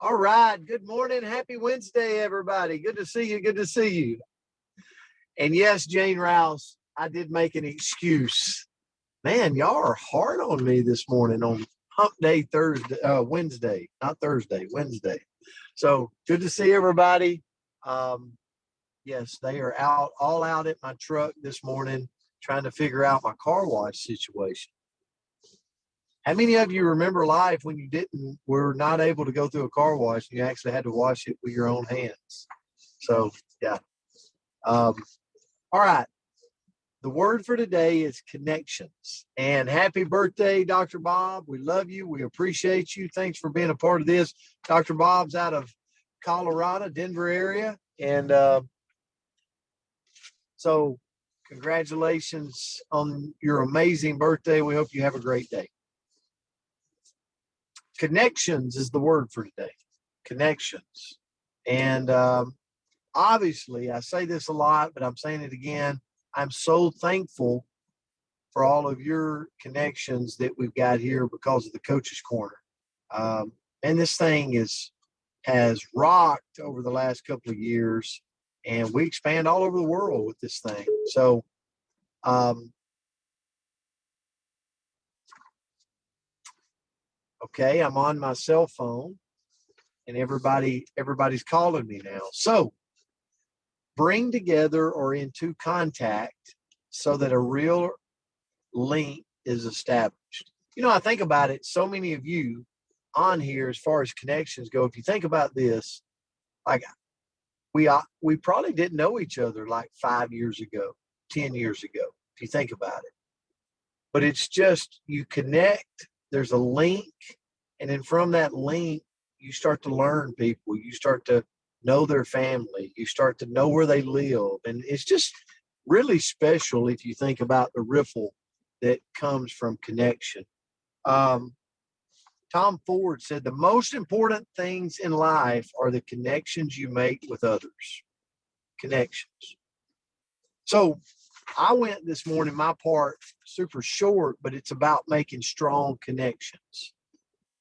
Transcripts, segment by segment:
All right. Good morning. Happy Wednesday, everybody. Good to see you. Good to see you. And yes, Jane Rouse, I did make an excuse. Man, y'all are hard on me this morning on Hump Day Wednesday, not Thursday, Wednesday. So good to see everybody. Um, yes, they are all out at my truck this morning trying to figure out my car wash situation. How many of you remember life when you were not able to go through a car wash and you actually had to wash it with your own hands? So, yeah. All right. The word for today is connections. And happy birthday, Dr. Bob. We love you. We appreciate you. Thanks for being a part of this. Dr. Bob's out of Colorado, Denver area. And so congratulations on your amazing birthday. We hope you have a great day. Connections is the word for today. Connections. And obviously, I say this a lot, but I'm saying it again. I'm so thankful for all of your connections that we've got here because of the Coach's Corner. And this thing has rocked over the last couple of years, and we expand all over the world with this thing. So, okay, I'm on my cell phone, and everybody's calling me now. So, bring together or into contact so that a real link is established. I think about it, so many of you on here, as far as connections go, if you think about this, like we probably didn't know each other like 5 years ago, 10 years ago, if you think about it. But it's just you connect, there's a link, and then from that link, you start to learn people, you start to know their family, you start to know where they live. And it's just really special if you think about the riffle that comes from connection. Tom Ford said the most important things in life are the connections you make with others. Connections. So I went this morning, my part super short, but it's about making strong connections.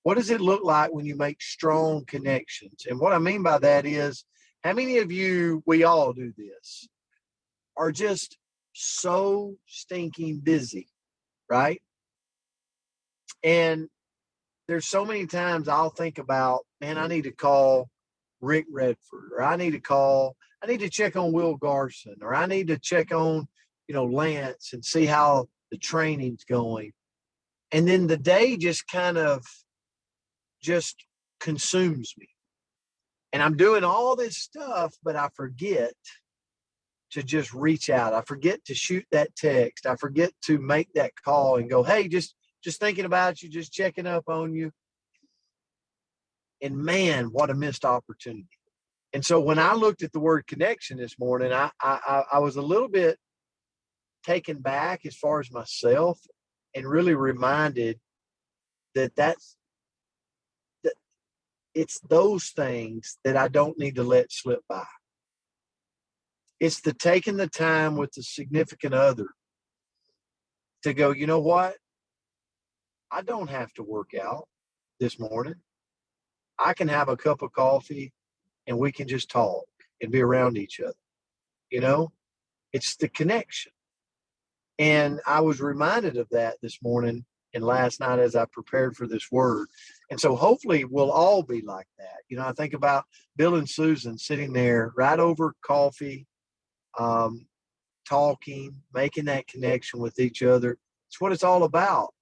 What does it look like when you make strong connections? And what I mean by that is, how many of you, we all do this, are just so stinking busy, right? And there's so many times I'll think about, man, I need to call Rick Redford, or I need to check on Will Garson, or I need to check on, Lance and see how the training's going. And then the day just kind of just consumes me. And I'm doing all this stuff, but I forget to just reach out. I forget to shoot that text. I forget to make that call and go, hey, just thinking about you, just checking up on you. And man, what a missed opportunity. And so when I looked at the word connection this morning, I was a little bit taken back as far as myself, and really reminded that it's those things that I don't need to let slip by. It's the taking the time with the significant other to go, you know what? I don't have to work out this morning. I can have a cup of coffee and we can just talk and be around each other. It's the connection. And I was reminded of that this morning and last night as I prepared for this word. And so hopefully we'll all be like that. I think about Bill and Susan sitting there right over coffee, talking, making that connection with each other. It's what it's all about.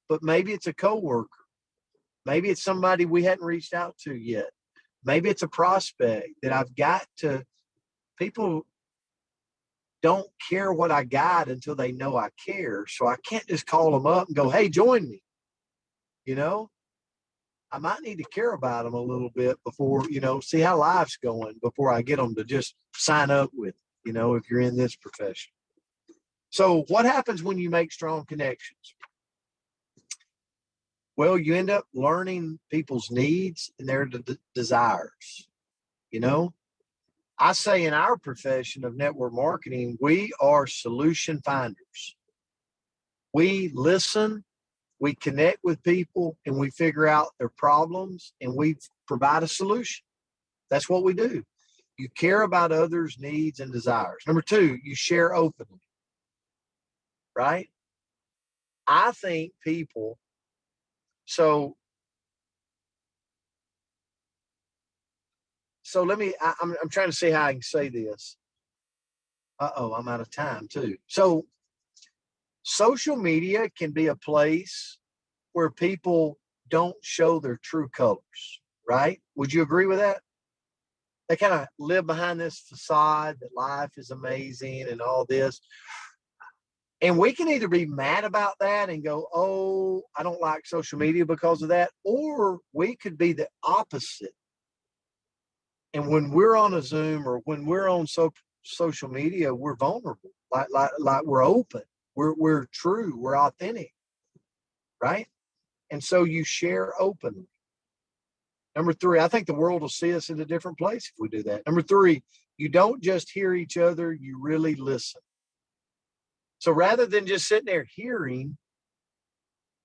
But maybe it's a coworker. Maybe it's somebody we hadn't reached out to yet. Maybe it's a prospect that I've got to. People don't care what I got until they know I care. So I can't just call them up and go, hey, join me. I might need to care about them a little bit before, see how life's going before I get them to just sign up with, if you're in this profession. So what happens when you make strong connections? Well, you end up learning people's needs and their desires. I say in our profession of network marketing, we are solution finders. We listen, We connect with people and we figure out their problems and we provide a solution. That's what we do. You care about others' needs and desires. Number two, you share openly, right? I think people, so let me, I'm trying to see how I can say this. Uh-oh, I'm out of time too. So social media can be a place where people don't show their true colors, right? Would you agree with that? They kind of live behind this facade that life is amazing and all this. And we can either be mad about that and go, oh, I don't like social media because of that, or we could be the opposite. And when we're on a Zoom or when we're on social media, we're vulnerable, like we're open, we're true, we're authentic, right? And so you share openly. Number three, I think the world will see us in a different place if we do that. Number three, you don't just hear each other, you really listen. So rather than just sitting there hearing,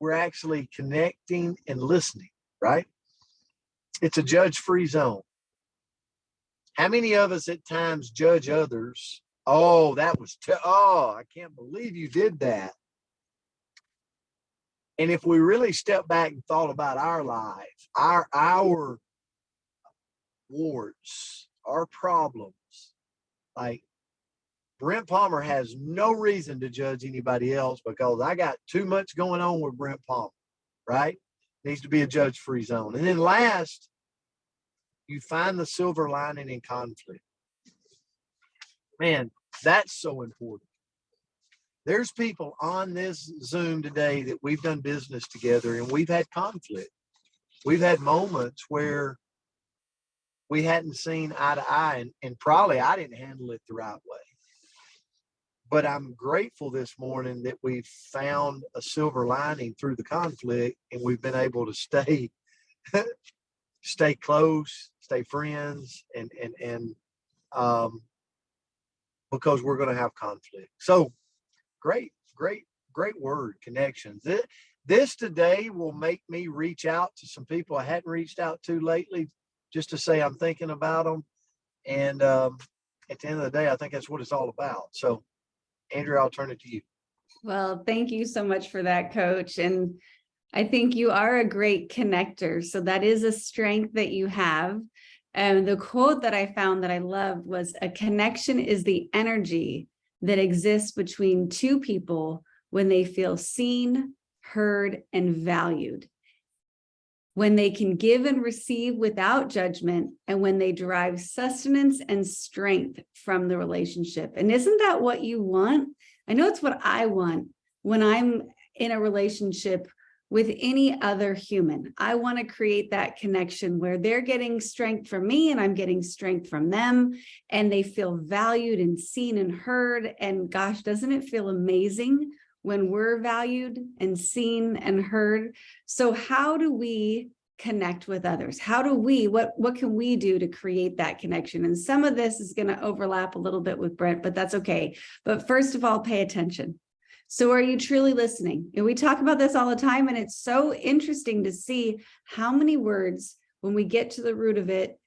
we're actually connecting and listening, right? It's a judge-free zone. How many of us at times judge others? Oh, that was, I can't believe you did that. And if we really step back and thought about our lives, our warts, our problems, like Brent Palmer has no reason to judge anybody else because I got too much going on with Brent Palmer, right? Needs to be a judge-free zone. And then last, you find the silver lining in conflict. Man, that's so important. There's people on this Zoom today that we've done business together and we've had conflict. We've had moments where we hadn't seen eye to eye and probably I didn't handle it the right way. But I'm grateful this morning that we've found a silver lining through the conflict and we've been able to stay close, stay friends, and because we're going to have conflict. So great word, connections. This today will make me reach out to some people I hadn't reached out to lately, just to say I'm thinking about them. And at the end of the day, I think that's what it's all about. So Andrea, I'll turn it to you. Well, thank you so much for that, Coach. And I think you are a great connector. So that is a strength that you have. And the quote that I found that I loved was, a connection is the energy that exists between two people when they feel seen, heard, and valued. When they can give and receive without judgment, and when they derive sustenance and strength from the relationship. And isn't that what you want? I know it's what I want when I'm in a relationship with any other human. I want to create that connection where they're getting strength from me and I'm getting strength from them, and they feel valued and seen and heard. And gosh, doesn't it feel amazing when we're valued and seen and heard? So how do we connect with others? How do we, what can we do to create that connection? And some of this is going to overlap a little bit with Brent, but that's okay. But first of all, pay attention. So are you truly listening? And we talk about this all the time, and it's so interesting to see how many words, when we get to the root of it,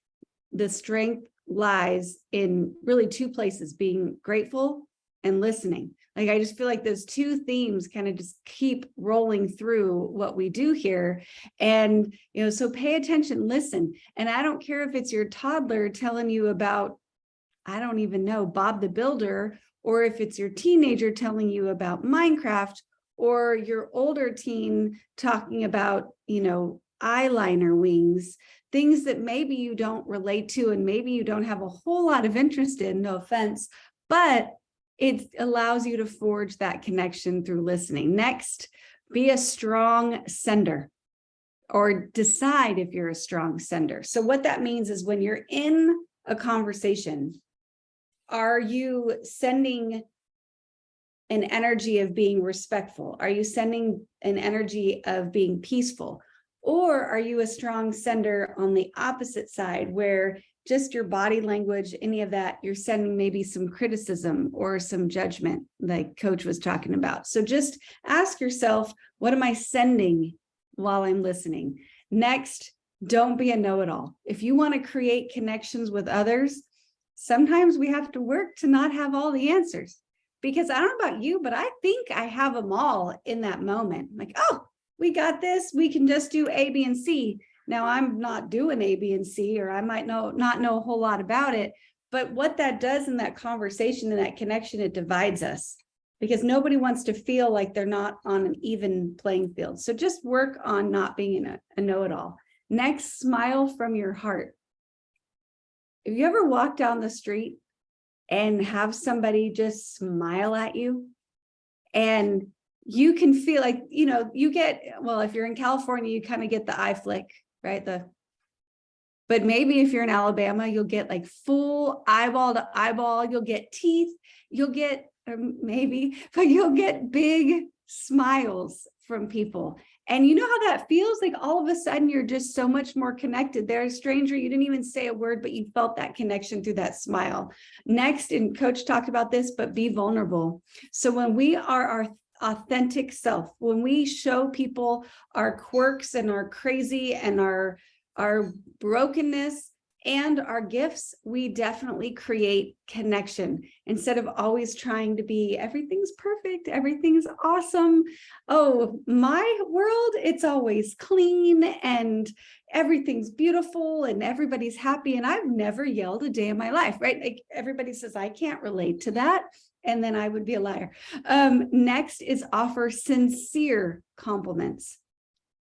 the strength lies in really two places: being grateful and listening. Like, I just feel like those two themes kind of just keep rolling through what we do here. And, so pay attention, listen. And I don't care if it's your toddler telling you about, I don't even know, Bob the Builder, or if it's your teenager telling you about Minecraft, or your older teen talking about, eyeliner wings, things that maybe you don't relate to and maybe you don't have a whole lot of interest in, no offense, but it allows you to forge that connection through listening. Next, be a strong sender, or decide if you're a strong sender. So what that means is, when you're in a conversation, are you sending an energy of being respectful? Are you sending an energy of being peaceful? Or are you a strong sender on the opposite side, where just your body language, any of that, you're sending maybe some criticism or some judgment, like Coach was talking about. So just ask yourself, what am I sending while I'm listening? Next, don't be a know-it-all. If you want to create connections with others, sometimes we have to work to not have all the answers. Because I don't know about you, but I think I have them all in that moment. Like, oh, we got this. We can just do A, B, and C. Now I'm not doing A, B, and C, or I might not know a whole lot about it. But what that does in that conversation and that connection, it divides us, because nobody wants to feel like they're not on an even playing field. So just work on not being a know-it-all. Next, smile from your heart. Have you ever walked down the street and have somebody just smile at you? And you can feel like, you get, well, if you're in California, you kind of get the eye flick, right? But maybe if you're in Alabama, you'll get like full eyeball to eyeball, you'll get teeth, you'll get, but you'll get big smiles from people. And you know how that feels? Like all of a sudden, you're just so much more connected. They're a stranger. You didn't even say a word, but you felt that connection through that smile. Next, and Coach talked about this, but be vulnerable. So when we are our authentic self, when we show people our quirks and our crazy and our brokenness and our gifts, we definitely create connection instead of always trying to be everything's perfect, everything's awesome. Oh, my world, it's always clean and everything's beautiful and everybody's happy. And I've never yelled a day in my life, right? Like everybody says, I can't relate to that. And then I would be a liar. Next is offer sincere compliments.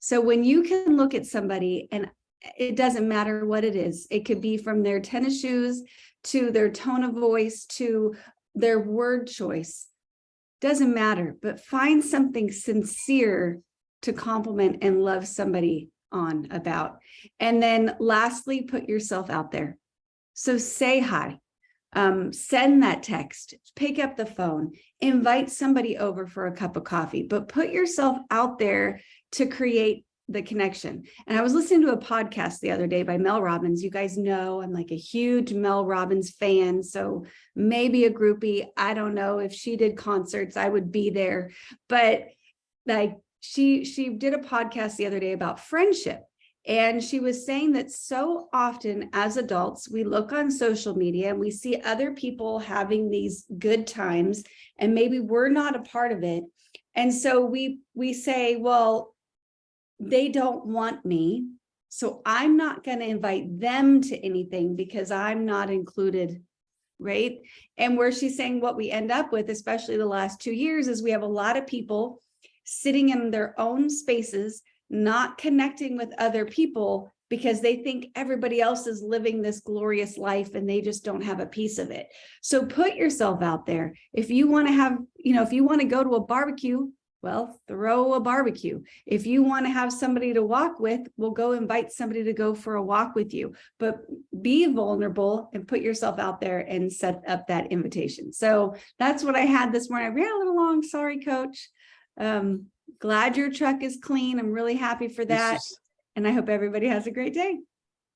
So when you can look at somebody, and it doesn't matter what it is, it could be from their tennis shoes to their tone of voice to their word choice, doesn't matter, but find something sincere to compliment and love somebody on about. And then lastly, put yourself out there. So say hi. Send that text, pick up the phone, invite somebody over for a cup of coffee, but put yourself out there to create the connection. And I was listening to a podcast the other day by Mel Robbins. You guys know I'm like a huge Mel Robbins fan. So maybe a groupie. I don't know. If she did concerts, I would be there. But like she did a podcast the other day about friendship. And she was saying that so often as adults, we look on social media and we see other people having these good times, and maybe we're not a part of it. And so we say, well, they don't want me, so I'm not going to invite them to anything because I'm not included, right? And where she's saying what we end up with, especially the last 2 years, is we have a lot of people sitting in their own spaces, not connecting with other people because they think everybody else is living this glorious life and they just don't have a piece of it. So put yourself out there. If you want to have, if you want to go to a barbecue, well, throw a barbecue. If you want to have somebody to walk with, we'll go invite somebody to go for a walk with you. But be vulnerable and put yourself out there and set up that invitation. So that's what I had this morning. I ran a little long. Sorry, Coach. Glad your truck is clean. I'm really happy for that. And I hope everybody has a great day.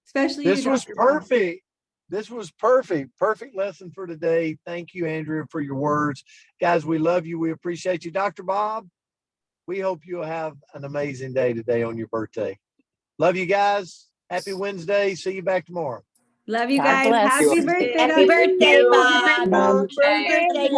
Especially this you, was Dr. perfect. This was perfect. Perfect lesson for today. Thank you, Andrea, for your words. Guys, we love you. We appreciate you. Dr. Bob, we hope you'll have an amazing day today on your birthday. Love you guys. Happy Wednesday. See you back tomorrow. Love you God guys. bless Happy you. birthday. Happy Dr. birthday, Bob. Bob. Happy birthday.